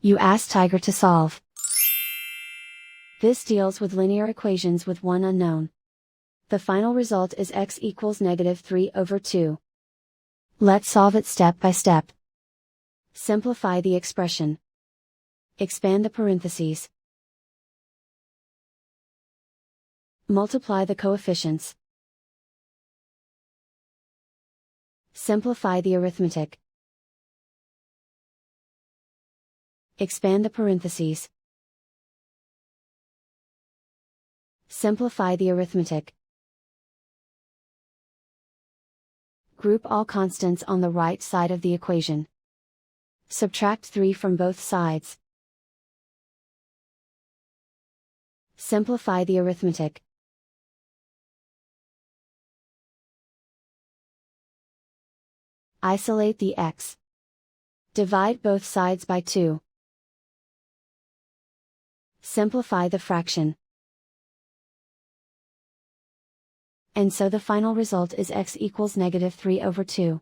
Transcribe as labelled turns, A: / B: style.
A: You ask Tiger to solve. This deals with linear equations with one unknown. The final result is x equals -3/2. Let's solve it step by step. Simplify the expression. Expand the parentheses. Multiply the coefficients. Simplify the arithmetic. Expand the parentheses. Simplify the arithmetic. Group all constants on the right side of the equation. Subtract 3 from both sides. Simplify the arithmetic. Isolate the x. Divide both sides by 2. Simplify the fraction. And so the final result is x equals -3/2.